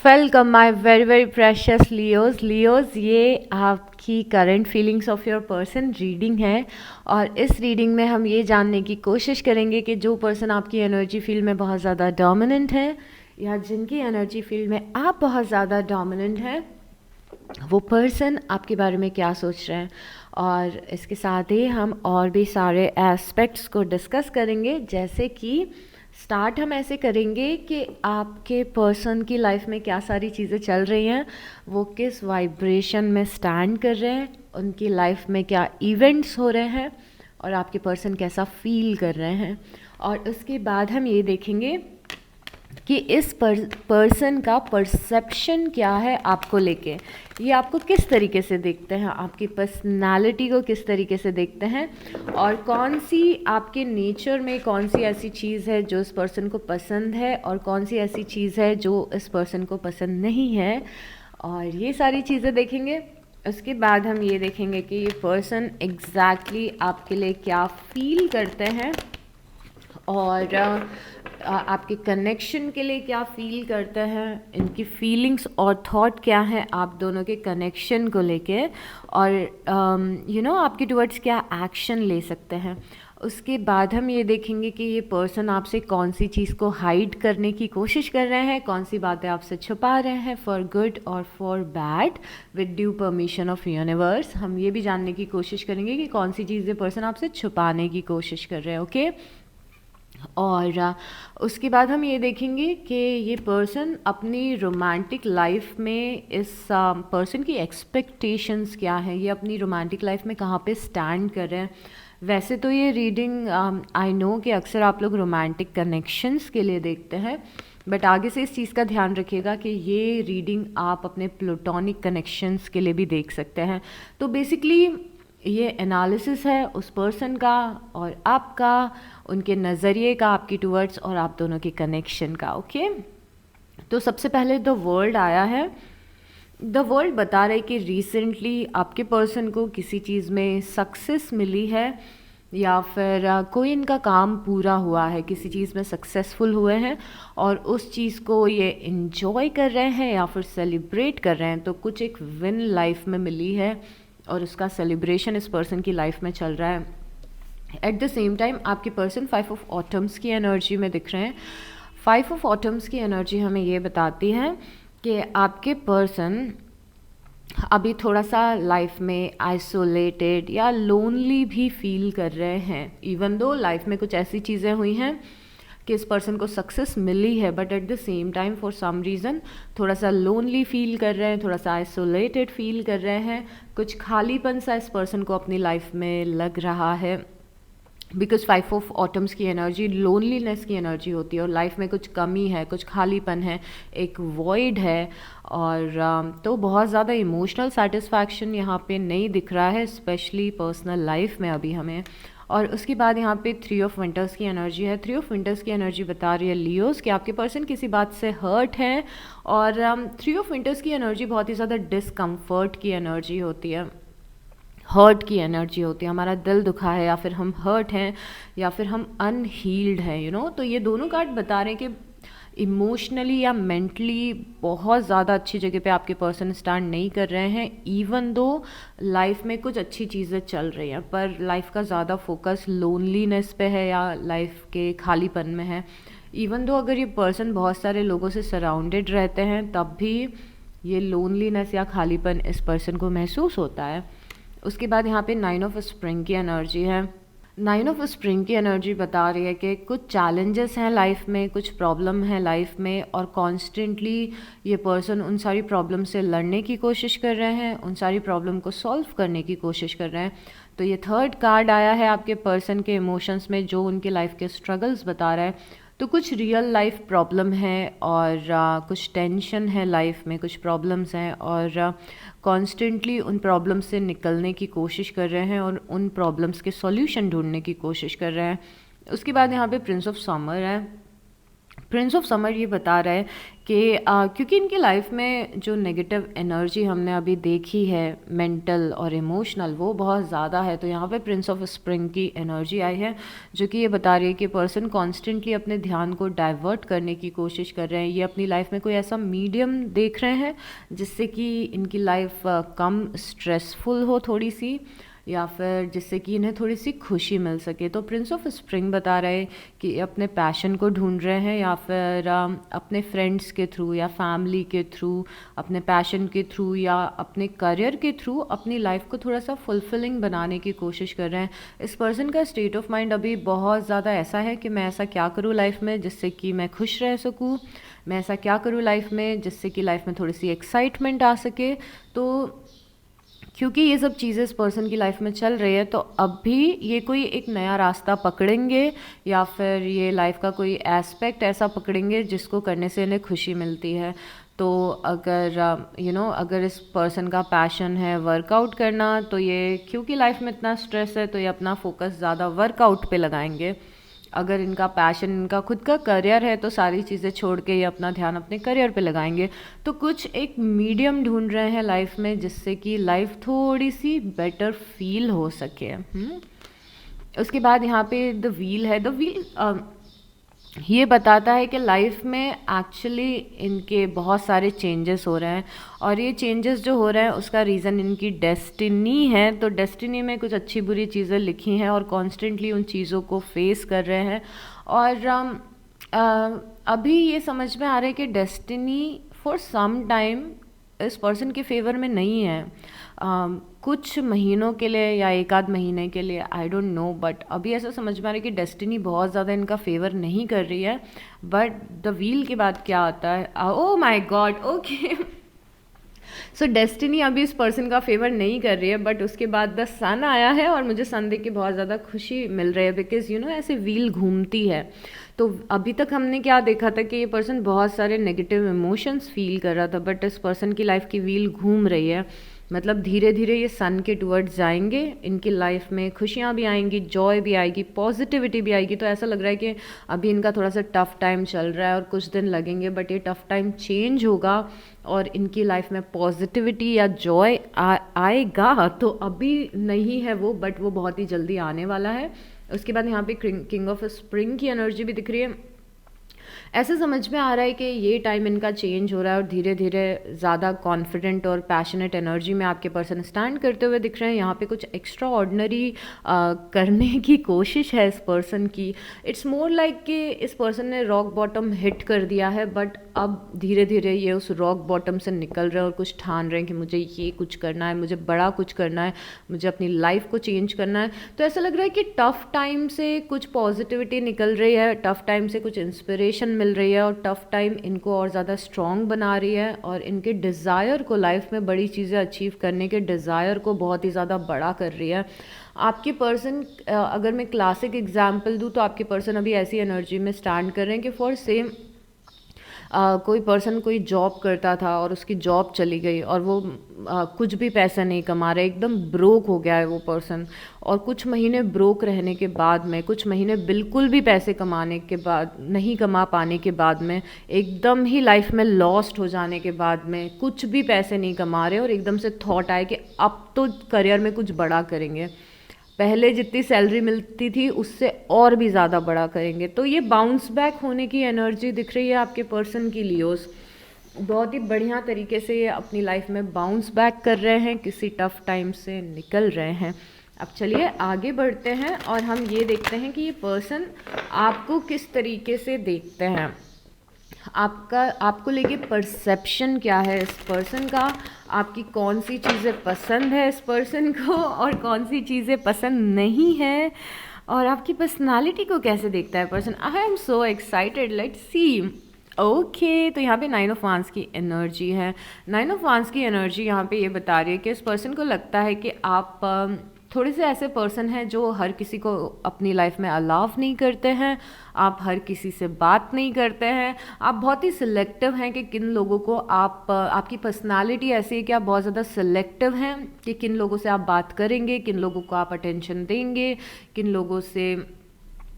Welcome my very very precious Leos ये आपकी current feelings of your person reading है। और इस रीडिंग में हम ये जानने की कोशिश करेंगे कि जो पर्सन आपकी एनर्जी फील्ड में बहुत ज़्यादा डोमिनेंट है या जिनकी एनर्जी फील्ड में आप बहुत ज़्यादा डोमिनेंट हैं, वो पर्सन आपके बारे में क्या सोच रहे हैं। और इसके साथ ही हम और भी सारे एस्पेक्ट्स को डिस्कस करेंगे, जैसे कि स्टार्ट हम ऐसे करेंगे कि आपके पर्सन की लाइफ में क्या सारी चीज़ें चल रही हैं, वो किस वाइब्रेशन में स्टैंड कर रहे हैं, उनकी लाइफ में क्या इवेंट्स हो रहे हैं और आपके पर्सन कैसा फील कर रहे हैं। और उसके बाद हम ये देखेंगे कि इस पर्सन का परसेप्शन क्या है आपको लेके, ये आपको किस तरीके से देखते हैं, आपकी पर्सनालिटी को किस तरीके से देखते हैं, और कौन सी आपके नेचर में कौन सी ऐसी चीज़ है जो इस पर्सन को पसंद है और कौन सी ऐसी चीज़ है जो इस पर्सन को पसंद नहीं है। और ये सारी चीज़ें देखेंगे। उसके बाद हम ये देखेंगे कि ये पर्सन एग्जैक्टली आपके लिए क्या फील करते हैं और आपके कनेक्शन के लिए क्या फील करते हैं, इनकी फीलिंग्स और थॉट क्या है आप दोनों के कनेक्शन को लेके, और आपके टुवर्ड्स क्या एक्शन ले सकते हैं। उसके बाद हम ये देखेंगे कि ये पर्सन आपसे कौन सी चीज़ को हाइड करने की कोशिश कर रहे हैं, कौन सी बातें आपसे छुपा रहे हैं, फॉर गुड और for bad, with due permission of universe. हम ये भी जानने की कोशिश करेंगे कि कौन सी चीज़ें पर्सन आपसे छुपाने की कोशिश कर रहे हैं। ओके और उसके बाद हम ये देखेंगे कि ये पर्सन अपनी रोमांटिक लाइफ में इस पर्सन की एक्सपेक्टेशंस क्या है, ये अपनी रोमांटिक लाइफ में कहाँ पे स्टैंड कर रहे हैं। वैसे तो ये रीडिंग आई नो कि अक्सर आप लोग रोमांटिक कनेक्शंस के लिए देखते हैं, बट आगे से इस चीज़ का ध्यान रखिएगा कि ये रीडिंग आप अपने प्लूटोनिक कनेक्शंस के लिए भी देख सकते हैं। तो बेसिकली ये एनालिसिस है उस पर्सन का और आपका, उनके नज़रिए का आपकी टूवर्ड्स और आप दोनों के कनेक्शन का। ओके तो सबसे पहले द वर्ल्ड आया है। द वर्ल्ड बता रहे कि रिसेंटली आपके पर्सन को किसी चीज़ में सक्सेस मिली है या फिर कोई इनका काम पूरा हुआ है, किसी चीज़ में सक्सेसफुल हुए हैं और उस चीज़ को ये इन्जॉय कर रहे हैं या फिर सेलिब्रेट कर रहे हैं। तो कुछ एक विन लाइफ में मिली है और उसका सेलिब्रेशन इस पर्सन की लाइफ में चल रहा है। एट द सेम टाइम आपके पर्सन 5 ऑफ ऑटम्स की एनर्जी में दिख रहे हैं। 5 ऑफ ऑटम्स की एनर्जी हमें ये बताती है कि आपके पर्सन अभी थोड़ा सा लाइफ में आइसोलेटेड या लोनली भी फील कर रहे हैं। इवन दो लाइफ में कुछ ऐसी चीज़ें हुई हैं कि इस पर्सन को सक्सेस मिली है, but at the same time for some reason थोड़ा सा लोनली फील कर रहे हैं, थोड़ा सा आइसोलेटेड फील कर रहे हैं, कुछ खालीपन सा इस पर्सन को अपनी लाइफ में लग रहा है। बिकॉज 5 ऑफ ऑटम्स की एनर्जी लोनलीनेस की एनर्जी होती है और लाइफ में कुछ कमी है, कुछ खालीपन है, एक वॉइड है। और तो बहुत ज़्यादा इमोशनल सेटिस्फैक्शन यहाँ पे नहीं दिख रहा है, स्पेशली पर्सनल लाइफ में अभी हमें। और उसके बाद यहाँ पे 3 ऑफ विंटर्स की एनर्जी है। 3 ऑफ विंटर्स की एनर्जी बता रही है लियोस कि आपके पर्सन किसी बात से हर्ट है। और 3 ऑफ विंटर्स की एनर्जी बहुत ही ज़्यादा डिसकम्फर्ट की एनर्जी होती है, हर्ट की एनर्जी होती है। हमारा दिल दुखा है या फिर हम हर्ट हैं या फिर हम अनहील्ड हैं, तो ये दोनों कार्ड बता रहे हैं कि इमोशनली या मेंटली बहुत ज़्यादा अच्छी जगह पे आपके पर्सन स्टैंड नहीं कर रहे हैं। इवन दो लाइफ में कुछ अच्छी चीज़ें चल रही हैं, पर लाइफ का ज़्यादा फोकस लोनलीनेस पे है या लाइफ के खालीपन में है। इवन दो अगर ये पर्सन बहुत सारे लोगों से सराउंडेड रहते हैं, तब भी ये लोनलीनेस या खालीपन इस पर्सन को महसूस होता है। उसके बाद यहाँ पे 9 ऑफ स्प्रिंग की एनर्जी है। 9 ऑफ स्प्रिंग की एनर्जी बता रही है कि कुछ चैलेंजेस हैं लाइफ में, कुछ प्रॉब्लम है लाइफ में, और कॉन्स्टेंटली ये पर्सन उन सारी प्रॉब्लम से लड़ने की कोशिश कर रहे हैं, उन सारी प्रॉब्लम को सॉल्व करने की कोशिश कर रहे हैं। तो ये थर्ड कार्ड आया है आपके पर्सन के इमोशंस में, जो उनके लाइफ के स्ट्रगल्स बता रहा है। तो कुछ रियल लाइफ प्रॉब्लम है और कुछ टेंशन है लाइफ में, कुछ प्रॉब्लम्स हैं और कॉन्स्टेंटली उन प्रॉब्लम्स से निकलने की कोशिश कर रहे हैं और उन प्रॉब्लम्स के सॉल्यूशन ढूंढने की कोशिश कर रहे हैं। उसके बाद यहाँ पे प्रिंस ऑफ समर है। प्रिंस ऑफ समर ये बता रहा है कि क्योंकि इनकी लाइफ में जो नेगेटिव एनर्जी हमने अभी देखी है, मेंटल और इमोशनल, वो बहुत ज़्यादा है। तो यहाँ पे प्रिंस ऑफ स्प्रिंग की एनर्जी आई है, जो कि ये बता रही है कि पर्सन कॉन्स्टेंटली अपने ध्यान को डाइवर्ट करने की कोशिश कर रहे हैं। ये अपनी लाइफ में कोई ऐसा मीडियम देख रहे हैं जिससे कि इनकी लाइफ कम स्ट्रेसफुल हो थोड़ी सी, या फिर जिससे कि इन्हें थोड़ी सी खुशी मिल सके। तो प्रिंस ऑफ स्प्रिंग बता रहे हैं कि अपने पैशन को ढूंढ रहे हैं, या फिर अपने फ्रेंड्स के थ्रू या फैमिली के थ्रू, अपने पैशन के थ्रू या अपने करियर के थ्रू अपनी लाइफ को थोड़ा सा फुलफिलिंग बनाने की कोशिश कर रहे हैं। इस पर्सन का स्टेट ऑफ माइंड अभी बहुत ज़्यादा ऐसा है कि मैं ऐसा क्या करूँ लाइफ में जिससे कि मैं खुश रह सकूँ, मैं ऐसा क्या करूँ लाइफ में जिससे कि लाइफ में थोड़ी सी एक्साइटमेंट आ सके। तो क्योंकि ये सब चीज़ें इस पर्सन की लाइफ में चल रही है, तो अब भी ये कोई एक नया रास्ता पकड़ेंगे, या फिर ये लाइफ का कोई एस्पेक्ट ऐसा पकड़ेंगे जिसको करने से इन्हें खुशी मिलती है। तो अगर अगर इस पर्सन का पैशन है वर्कआउट करना, तो ये क्योंकि लाइफ में इतना स्ट्रेस है तो ये अपना फोकस ज़्यादा वर्कआउट पे लगाएंगे। अगर इनका पैशन, इनका खुद का करियर है, तो सारी चीज़ें छोड़ के ये अपना ध्यान अपने करियर पे लगाएंगे। तो कुछ एक मीडियम ढूंढ रहे हैं लाइफ में जिससे कि लाइफ थोड़ी सी बेटर फील हो सके। उसके बाद यहाँ पे द व्हील है। द व्हील ये बताता है कि लाइफ में एक्चुअली इनके बहुत सारे चेंजेस हो रहे हैं, और ये चेंजेस जो हो रहे हैं उसका रीज़न इनकी डेस्टिनी है। तो डेस्टिनी में कुछ अच्छी बुरी चीज़ें लिखी हैं और कॉन्स्टेंटली उन चीज़ों को फेस कर रहे हैं। और अभी ये समझ में आ रहा है कि डेस्टिनी फॉर सम टाइम इस पर्सन के फेवर में नहीं है। कुछ महीनों के लिए या एक आध महीने के लिए, आई डोंट नो, बट अभी ऐसा समझ में आ रहा है कि डेस्टिनी बहुत ज़्यादा इनका फेवर नहीं कर रही है। बट द व्हील के बाद क्या आता है, oh my God, okay. So destiny अभी इस पर्सन का फेवर नहीं कर रही है, बट उसके बाद द सन आया है और मुझे सन देख के बहुत ज़्यादा खुशी मिल रही है, बिकॉज ऐसे व्हील घूमती है। तो अभी तक हमने क्या देखा था कि ये पर्सन बहुत सारे नेगेटिव इमोशंस फील कर रहा था, बट इस पर्सन की लाइफ की व्हील घूम रही है। मतलब धीरे धीरे ये सन के टुवर्ड्स जाएंगे, इनकी लाइफ में खुशियाँ भी आएंगी, जॉय भी आएगी, पॉजिटिविटी भी आएगी। तो ऐसा लग रहा है कि अभी इनका थोड़ा सा टफ टाइम चल रहा है और कुछ दिन लगेंगे, बट ये टफ टाइम चेंज होगा और इनकी लाइफ में पॉजिटिविटी या जॉय आएगा। तो अभी नहीं है वो, बट वो बहुत ही जल्दी आने वाला है। उसके बाद यहाँ पे किंग ऑफ स्प्रिंग की एनर्जी भी दिख रही है। ऐसे समझ में आ रहा है कि ये टाइम इनका चेंज हो रहा है और धीरे धीरे ज़्यादा कॉन्फिडेंट और पैशनेट एनर्जी में आपके पर्सन स्टैंड करते हुए दिख रहे हैं। यहाँ पे कुछ एक्स्ट्रा ऑर्डिनरी करने की कोशिश है इस पर्सन की। इट्स मोर लाइक कि इस पर्सन ने रॉक बॉटम हिट कर दिया है, बट अब धीरे धीरे ये उस रॉक बॉटम से निकल रहे हैं और कुछ ठान रहे हैं कि मुझे ये कुछ करना है, मुझे बड़ा कुछ करना है, मुझे अपनी लाइफ को चेंज करना है। तो ऐसा लग रहा है कि टफ टाइम से कुछ पॉजिटिविटी निकल रही है, टफ टाइम से कुछ इंस्पिरेशन मिल रही है, और टफ टाइम इनको और ज़्यादा स्ट्रॉन्ग बना रही है और इनके डिज़ायर को, लाइफ में बड़ी चीज़ें अचीव करने के डिज़ायर को बहुत ही ज़्यादा बड़ा कर रही है। आपके पर्सन, अगर मैं क्लासिक एग्जाम्पल दूँ तो आपके पर्सन अभी ऐसी एनर्जी में स्टैंड कर रहे हैं कि फॉर सेम कोई पर्सन कोई जॉब करता था और उसकी जॉब चली गई और वो कुछ भी पैसा नहीं कमा रहे, एकदम ब्रोक हो गया है वो पर्सन। और कुछ महीने ब्रोक रहने के बाद में, कुछ महीने बिल्कुल भी पैसे कमाने के बाद, नहीं कमा पाने के बाद में, एकदम ही लाइफ में लॉस्ट हो जाने के बाद में, कुछ भी पैसे नहीं कमा रहे और एकदम से थॉट आए कि अब तो करियर में कुछ बड़ा करेंगे, पहले जितनी सैलरी मिलती थी उससे और भी ज़्यादा बड़ा करेंगे। तो ये बाउंस बैक होने की एनर्जी दिख रही है आपके पर्सन की लियोस। बहुत ही बढ़िया तरीके से ये अपनी लाइफ में बाउंस बैक कर रहे हैं, किसी टफ टाइम से निकल रहे हैं। अब चलिए आगे बढ़ते हैं और हम ये देखते हैं कि ये पर्सन आपको किस तरीके से देखते हैं, आपको लेके परसेप्शन क्या है इस पर्सन का, आपकी कौन सी चीज़ें पसंद है इस पर्सन को और कौन सी चीज़ें पसंद नहीं है, और आपकी पर्सनालिटी को कैसे देखता है person. I am so excited, let's see. Okay, तो यहाँ पे 9 ऑफ वांड्स की एनर्जी है। 9 ऑफ वांड्स की एनर्जी यहाँ पे ये बता रही है कि इस पर्सन को लगता है कि आप थोड़े से ऐसे पर्सन हैं जो हर किसी को अपनी लाइफ में अलाउ नहीं करते हैं, आप हर किसी से बात नहीं करते हैं, आप बहुत ही सिलेक्टिव हैं कि किन लोगों को आपकी पर्सनालिटी ऐसी है कि आप बहुत ज़्यादा सिलेक्टिव हैं कि किन लोगों से आप बात करेंगे, किन लोगों को आप अटेंशन देंगे, किन लोगों से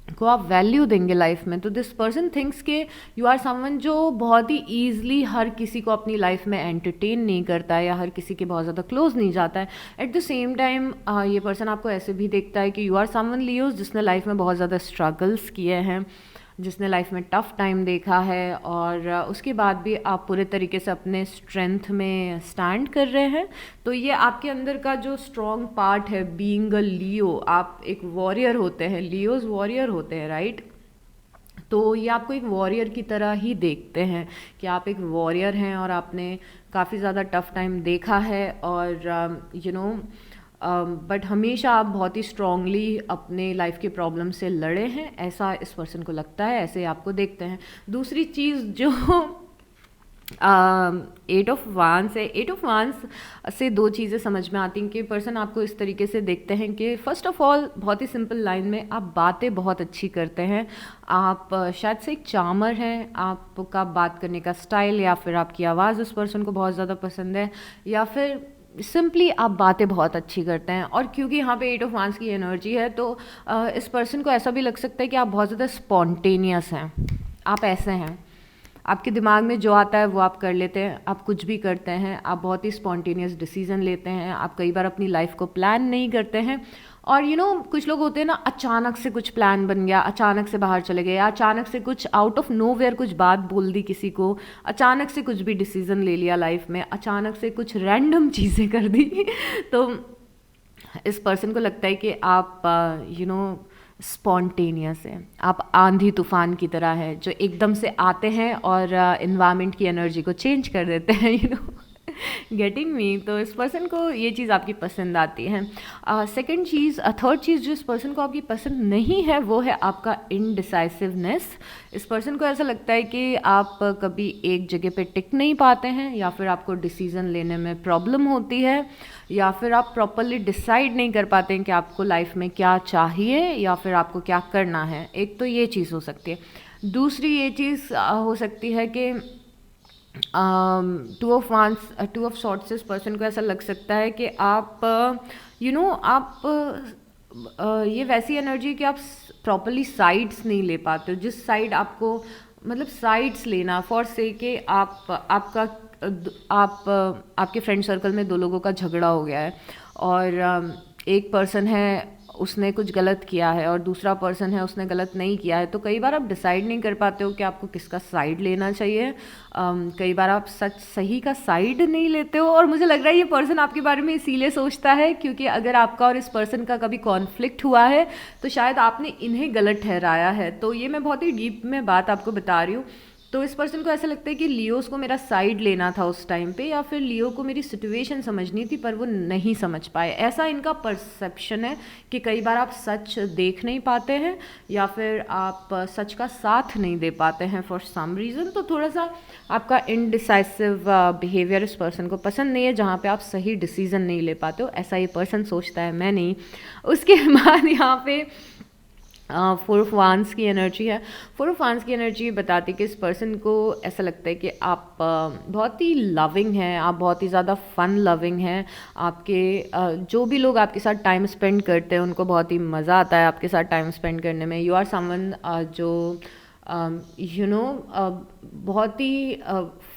को आप वैल्यू देंगे लाइफ में। तो दिस पर्सन थिंक्स के यू आर समवन जो बहुत ही ईजिली हर किसी को अपनी लाइफ में एंटरटेन नहीं करता है या हर किसी के बहुत ज़्यादा क्लोज नहीं जाता है। एट द सेम टाइम ये पर्सन आपको ऐसे भी देखता है कि यू आर समवन लियोज जिसने लाइफ में बहुत ज़्यादा स्ट्रगल्स किए हैं, जिसने लाइफ में टफ़ टाइम देखा है, और उसके बाद भी आप पूरे तरीके से अपने स्ट्रेंथ में स्टैंड कर रहे हैं। तो ये आपके अंदर का जो स्ट्रॉन्ग पार्ट है, बीइंग अ लियो, आप एक वॉरियर होते हैं, लियोज वॉरियर होते हैं, राइट। तो ये आपको एक वॉरियर की तरह ही देखते हैं कि आप एक वॉरियर हैं और आपने काफ़ी ज़्यादा टफ़ टाइम देखा है, और यू नो बट हमेशा आप बहुत ही स्ट्रांगली अपने लाइफ के प्रॉब्लम से लड़े हैं, ऐसा इस पर्सन को लगता है, ऐसे आपको देखते हैं। दूसरी चीज़ जो 8 ऑफ वांस है, 8 ऑफ वांस से दो चीज़ें समझ में आती हैं कि पर्सन आपको इस तरीके से देखते हैं कि फर्स्ट ऑफ ऑल बहुत ही सिंपल लाइन में आप बातें बहुत अच्छी करते हैं, आप शायद से एक चार्मर हैं, आपका बात करने का स्टाइल या फिर आपकी आवाज़ उस पर्सन को बहुत ज़्यादा पसंद है, या फिर सिंपली आप बातें बहुत अच्छी करते हैं। और क्योंकि यहाँ पे 8 ऑफ वांस की एनर्जी है तो इस पर्सन को ऐसा भी लग सकता है कि आप बहुत ज़्यादा स्पॉन्टेनियस हैं, आप ऐसे हैं, आपके दिमाग में जो आता है वो आप कर लेते हैं, आप कुछ भी करते हैं, आप बहुत ही स्पॉन्टेनियस डिसीजन लेते हैं, आप कई बार अपनी लाइफ को प्लान नहीं करते हैं। और कुछ लोग होते हैं ना, अचानक से कुछ प्लान बन गया, अचानक से बाहर चले गए, या अचानक से कुछ आउट ऑफ नोवेयर कुछ बात बोल दी किसी को, अचानक से कुछ भी डिसीजन ले लिया लाइफ में, अचानक से कुछ रैंडम चीज़ें कर दी तो इस पर्सन को लगता है कि आप स्पॉन्टेनियस है, आप आंधी तूफान की तरह है जो एकदम से आते हैं और इन्वायरमेंट की एनर्जी को चेंज कर देते हैं, गेटिंग मी। तो इस पर्सन को ये चीज़ आपकी पसंद आती है। सेकंड चीज़, थर्ड चीज़ जो इस पर्सन को आपकी पसंद नहीं है वो है आपका इनडिसाइसिवनेस। इस पर्सन को ऐसा लगता है कि आप कभी एक जगह पे टिक नहीं पाते हैं, या फिर आपको डिसीज़न लेने में प्रॉब्लम होती है, या फिर आप प्रॉपरली डिसाइड नहीं कर पाते हैं कि आपको लाइफ में क्या चाहिए या फिर आपको क्या करना है। एक तो ये चीज़ हो सकती है। दूसरी ये चीज़ हो सकती है कि 2 ऑफ वांस, 2 ऑफ सॉर्ट्स, इस पर्सन को ऐसा लग सकता है कि आप आप ये वैसी एनर्जी कि आप प्रॉपरली साइड्स नहीं ले पाते हो, जिस साइड आपको मतलब साइड्स लेना फॉर से कि आपके फ्रेंड सर्कल में 2 लोगों का झगड़ा हो गया है, और एक पर्सन है उसने कुछ गलत किया है और दूसरा पर्सन है उसने गलत नहीं किया है। तो कई बार आप डिसाइड नहीं कर पाते हो कि आपको किसका साइड लेना चाहिए। कई बार आप सही का साइड नहीं लेते हो, और मुझे लग रहा है ये पर्सन आपके बारे में इसीलिए सोचता है क्योंकि अगर आपका और इस पर्सन का कभी कॉन्फ्लिक्ट हुआ है तो शायद आपने इन्हें गलत ठहराया है। तो ये मैं बहुत ही डीप में बात आपको बता रही हूँ। तो इस पर्सन को ऐसा लगता है कि लियोस को मेरा साइड लेना था उस टाइम पे, या फिर लियो को मेरी सिचुएशन समझनी थी पर वो नहीं समझ पाए, ऐसा इनका परसेप्शन है कि कई बार आप सच देख नहीं पाते हैं या फिर आप सच का साथ नहीं दे पाते हैं फॉर सम रीज़न। तो थोड़ा सा आपका इनडिसाइसिव बिहेवियर इस पर्सन को पसंद नहीं है, जहाँ पे आप सही डिसीजन नहीं ले पाते हो, ऐसा ये पर्सन सोचता है, मैं नहीं। उसके बाद यहाँ पे 4 ऑफ वांस की एनर्जी है। 4 ऑफ वांस की एनर्जी बताती है कि इस पर्सन को ऐसा लगता है कि आप बहुत ही लविंग हैं, आप बहुत ही ज़्यादा फन लविंग हैं, आपके जो भी लोग आपके साथ टाइम स्पेंड करते हैं उनको बहुत ही मज़ा आता है आपके साथ टाइम स्पेंड करने में। यू आर समवन जो बहुत ही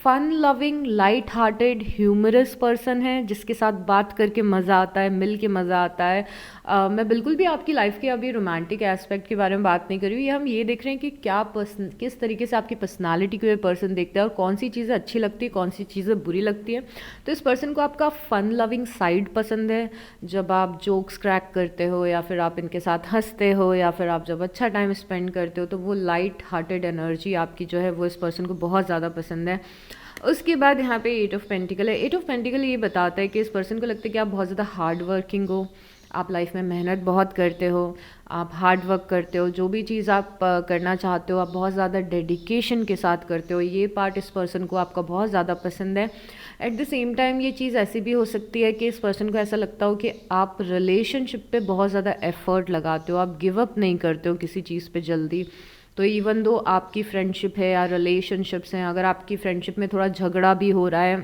fun loving, light hearted, humorous person है जिसके साथ बात करके मज़ा आता है, मिल के मज़ा आता है। मैं बिल्कुल भी आपकी लाइफ के अभी रोमांटिक एस्पेक्ट के बारे में बात नहीं कर रही हूँ, ये हम ये देख रहे हैं कि किस तरीके से आपकी पर्सनालिटी को ये पर्सन देखता है और कौन सी चीज़ें अच्छी लगती है, कौन सी चीज़ें बुरी लगती है। तो इस पर्सन को आपका फन लविंग साइड पसंद है, जब आप जोक्स क्रैक करते हो या फिर आप इनके साथ हंसते हो या फिर आप जब अच्छा टाइम स्पेंड करते हो, तो वो लाइट हार्टेड एनर्जी आपकी जो है वो इस पर्सन को बहुत ज़्यादा पसंद है। उसके बाद यहाँ पे 8 ऑफ पेंटिकल है। 8 ऑफ पेंटिकल ये बताता है कि इस पर्सन को लगता है कि आप बहुत ज़्यादा हार्ड वर्किंग हो, आप लाइफ में मेहनत बहुत करते हो, आप हार्ड वर्क करते हो, जो भी चीज़ आप करना चाहते हो आप बहुत ज़्यादा डेडिकेशन के साथ करते हो। ये पार्ट इस पर्सन को आपका बहुत ज़्यादा पसंद है। एट द सेम टाइम ये चीज़ ऐसी भी हो सकती है कि इस पर्सन को ऐसा लगता हो कि आप रिलेशनशिप पे बहुत ज़्यादा एफर्ट लगाते हो, आप गिव अप नहीं करते हो किसी चीज़ पे जल्दी। तो इवन दो आपकी फ्रेंडशिप है या रिलेशनशिप्स हैं, अगर आपकी फ्रेंडशिप में थोड़ा झगड़ा भी हो रहा है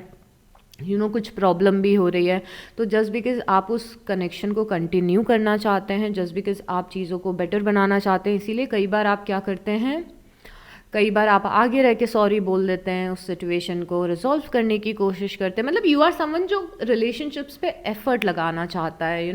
कुछ प्रॉब्लम भी हो रही है, तो जस्ट बिकॉज़ आप उस कनेक्शन को कंटिन्यू करना चाहते हैं, जस्ट बिकॉज़ आप चीज़ों को बेटर बनाना चाहते हैं, इसीलिए कई बार आप क्या करते हैं, कई बार आप आगे रह के सॉरी बोल देते हैं, उस सिचुएशन को रिजॉल्व करने की कोशिश करते हैं। मतलब यू आर समवन जो रिलेशनशिप्स पे एफर्ट लगाना चाहता है,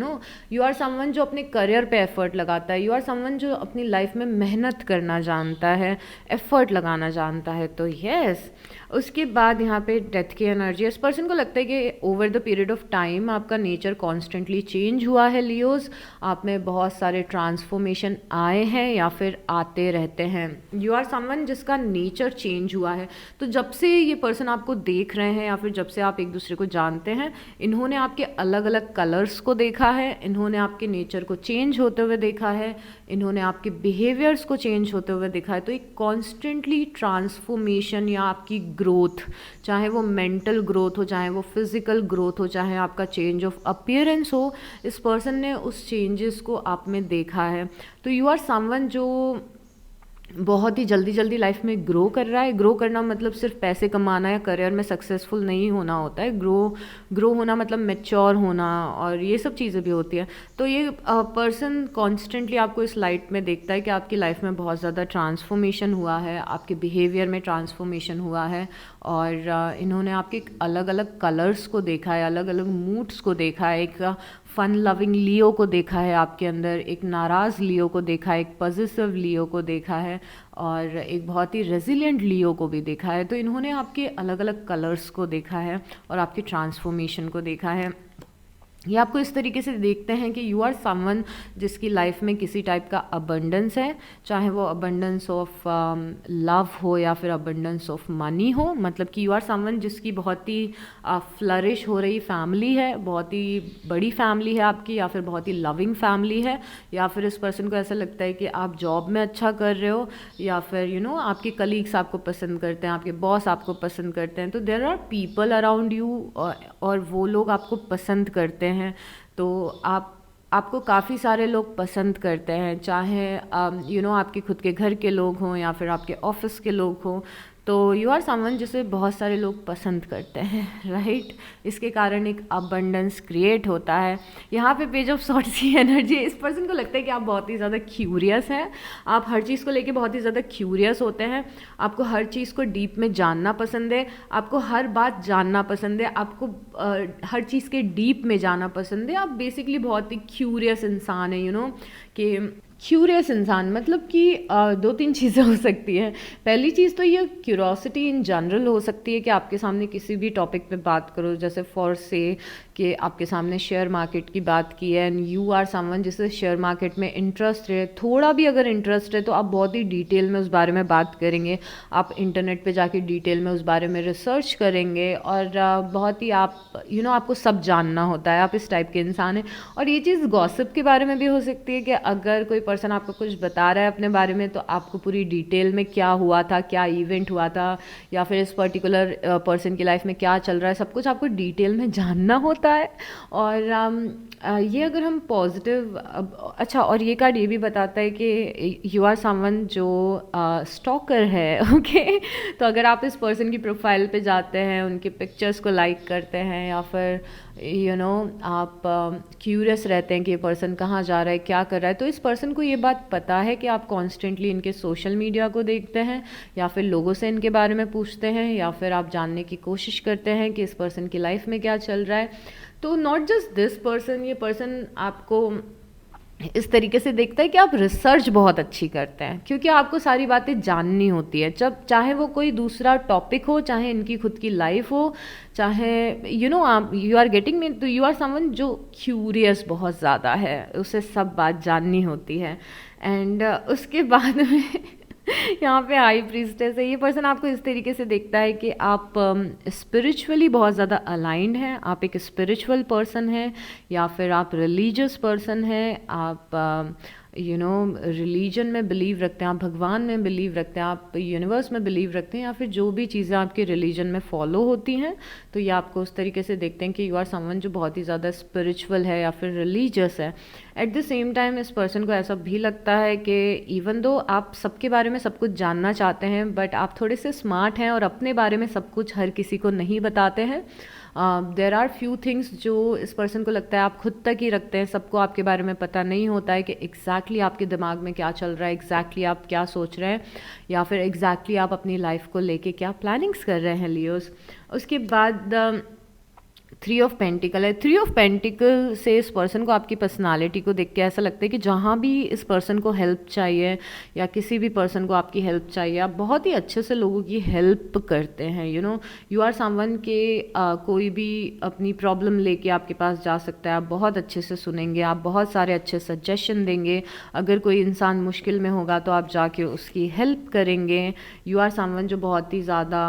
यू आर समवन जो अपने करियर पे एफर्ट लगाता है, यू आर समवन जो अपनी लाइफ में मेहनत करना जानता है, एफर्ट लगाना जानता है। तो यस, उसके बाद यहाँ पे डेथ की एनर्जी, इस पर्सन को लगता है कि over the period of time आपका नेचर कॉन्स्टेंटली चेंज हुआ है लियोज, आप में बहुत सारे ट्रांसफॉर्मेशन आए हैं या फिर आते रहते हैं। यू आर समवन जिसका नेचर चेंज हुआ है। तो जब से ये पर्सन आपको देख रहे हैं या फिर जब से आप एक दूसरे को जानते हैं, इन्होंने आपके अलग अलग कलर्स को देखा है, इन्होंने आपके नेचर को चेंज होते हुए देखा है, इन्होंने आपके बिहेवियर्स को चेंज होते हुए देखा है। तो एक कॉन्स्टेंटली ट्रांसफॉर्मेशन या आपकी ग्रोथ, चाहे वो मेंटल ग्रोथ हो, चाहे वो फिजिकल ग्रोथ हो, चाहे आपका चेंज ऑफ अपीयरेंस हो, इस पर्सन ने उस चेंजेस को आप में देखा है। तो यू आर समवन जो बहुत ही जल्दी जल्दी लाइफ में ग्रो कर रहा है। ग्रो करना मतलब सिर्फ पैसे कमाना या करियर में सक्सेसफुल नहीं होना होता है। ग्रो होना मतलब मैच्योर होना, और ये सब चीज़ें भी होती हैं। तो ये पर्सन कॉन्स्टेंटली आपको इस लाइट में देखता है कि आपकी लाइफ में बहुत ज़्यादा ट्रांसफॉर्मेशन हुआ है, आपके बिहेवियर में ट्रांसफॉर्मेशन हुआ है, और इन्होंने आपके अलग अलग कलर्स को देखा है, अलग अलग मूड्स को देखा है। एक फन लविंग लियो को देखा है आपके अंदर, एक नाराज़ लियो को देखा है, एक पॉजिटिव लियो को देखा है, और एक बहुत ही रेजिलिएंट लियो को भी देखा है। तो इन्होंने आपके अलग अलग कलर्स को देखा है और आपकी ट्रांसफॉर्मेशन को देखा है। ये आपको इस तरीके से देखते हैं कि यू आर समवन जिसकी लाइफ में किसी टाइप का अबंडेंस है, चाहे वो अबंडेंस ऑफ लव हो या फिर अबंडेंस ऑफ मनी हो। मतलब कि यू आर समवन जिसकी बहुत ही फ्लरिश हो रही फैमिली है, बहुत ही बड़ी फैमिली है आपकी, या फिर बहुत ही लविंग फैमिली है, या फिर इस पर्सन को ऐसा लगता है कि आप जॉब में अच्छा कर रहे हो, या फिर आपके कलीग्स आपको पसंद करते हैं, आपके बॉस आपको पसंद करते हैं। तो there are people around you, और वो लोग आपको पसंद करते हैं। तो आपको काफ़ी सारे लोग पसंद करते हैं, चाहे आपके खुद के घर के लोग हों या फिर आपके ऑफिस के लोग हों। तो यू आर समवन जिसे बहुत सारे लोग पसंद करते हैं, राइट। इसके कारण एक अबंडेंस क्रिएट होता है। यहाँ पे पेज ऑफ सॉर्ड्स की एनर्जी, इस पर्सन को लगता है कि आप बहुत ही ज़्यादा क्यूरियस हैं, आप हर चीज़ को लेके बहुत ही ज़्यादा क्यूरियस होते हैं, आपको हर चीज़ को डीप में जानना पसंद है, आपको हर बात जानना पसंद है, आपको हर चीज़ के डीप में जाना पसंद है। आप बेसिकली बहुत ही क्यूरियस इंसान है, कि क्यूरियस इंसान मतलब कि दो तीन चीज़ें हो सकती हैं। पहली चीज़ तो ये क्यूरोसिटी इन जनरल हो सकती है कि आपके सामने किसी भी टॉपिक पे बात करो, जैसे फॉर से कि आपके सामने शेयर मार्केट की बात की है, एंड यू आर समवन जिसे शेयर मार्केट में इंटरेस्ट है, थोड़ा भी अगर इंटरेस्ट है तो आप बहुत ही डिटेल में उस बारे में बात करेंगे, आप इंटरनेट पे जाके डिटेल में उस बारे में रिसर्च करेंगे, और बहुत ही आपको सब जानना होता है, आप इस टाइप के इंसान हैं। और ये चीज़ गॉसिप के बारे में भी हो सकती है कि अगर कोई पर्सन आपको कुछ बता रहा है अपने बारे में, तो आपको पूरी डिटेल में क्या हुआ था, क्या इवेंट हुआ था, या फिर इस पर्टिकुलर पर्सन की लाइफ में क्या चल रहा है, सब कुछ आपको डिटेल में जानना होता है। और ये अगर हम पॉजिटिव, अच्छा, और ये कार्ड ये भी बताता है कि यू आर समवन जो स्टॉकर है, ओके। तो अगर आप इस पर्सन की प्रोफाइल पे जाते हैं, उनके पिक्चर्स को लाइक करते हैं, या फिर आप क्यूरियस रहते हैं कि ये पर्सन कहाँ जा रहा है, क्या कर रहा है, तो इस पर्सन को ये बात पता है कि आप कॉन्स्टेंटली इनके सोशल मीडिया को देखते हैं, या फिर लोगों से इनके बारे में पूछते हैं, या फिर आप जानने की कोशिश करते हैं कि इस पर्सन की लाइफ में क्या चल रहा है। तो नॉट जस्ट दिस पर्सन, ये पर्सन आपको इस तरीके से देखता है कि आप रिसर्च बहुत अच्छी करते हैं, क्योंकि आपको सारी बातें जाननी होती है, जब चाहे वो कोई दूसरा टॉपिक हो, चाहे इनकी खुद की लाइफ हो, चाहे आप यू आर गेटिंग मी। तो यू आर समवन जो क्यूरियस बहुत ज़्यादा है, उसे सब बात जाननी होती है। एंड उसके बाद में यहाँ पे हाई प्रीस्टेस है। ये पर्सन आपको इस तरीके से देखता है कि आप स्पिरिचुअली बहुत ज़्यादा अलाइंड हैं, आप एक स्पिरिचुअल पर्सन हैं, या फिर आप रिलीजियस पर्सन हैं, आप रिलीजन में बिलीव रखते हैं, आप भगवान में बिलीव रखते हैं, आप यूनिवर्स में बिलीव रखते हैं, या फिर जो भी चीज़ें आपके रिलीजन में फॉलो होती हैं, तो ये आपको उस तरीके से देखते हैं कि यू आर समवन जो बहुत ही ज़्यादा स्पिरिचुअल है या फिर रिलीजियस है। एट द सेम टाइम इस पर्सन को ऐसा भी लगता है कि इवन दो आप सबके बारे में सब कुछ जानना चाहते हैं, बट आप थोड़े से स्मार्ट हैं और अपने बारे में सब कुछ हर किसी को नहीं बताते हैं। देर आर फ्यू थिंग्स जो इस पर्सन को लगता है आप खुद तक ही रखते हैं, सबको आपके बारे में पता नहीं होता है कि एग्जैक्टली आपके दिमाग में क्या चल रहा है, एग्जैक्टली आप क्या सोच रहे हैं, या फिर एग्जैक्टली आप अपनी लाइफ को लेके क्या प्लानिंग्स कर रहे हैं लियोस। उसके बाद 3 ऑफ पेंटिकल है। 3 ऑफ पेंटिकल से इस पर्सन को आपकी पर्सनालिटी को देख के ऐसा लगता है कि जहाँ भी इस पर्सन को हेल्प चाहिए या किसी भी पर्सन को आपकी हेल्प चाहिए, आप बहुत ही अच्छे से लोगों की हेल्प करते हैं। यू आर समवन के कोई भी अपनी प्रॉब्लम लेके आपके पास जा सकता है, आप बहुत अच्छे से सुनेंगे, आप बहुत सारे अच्छे सजेशन देंगे। अगर कोई इंसान मुश्किल में होगा तो आप जाके उसकी हेल्प करेंगे। यू आर समवन जो बहुत ही ज़्यादा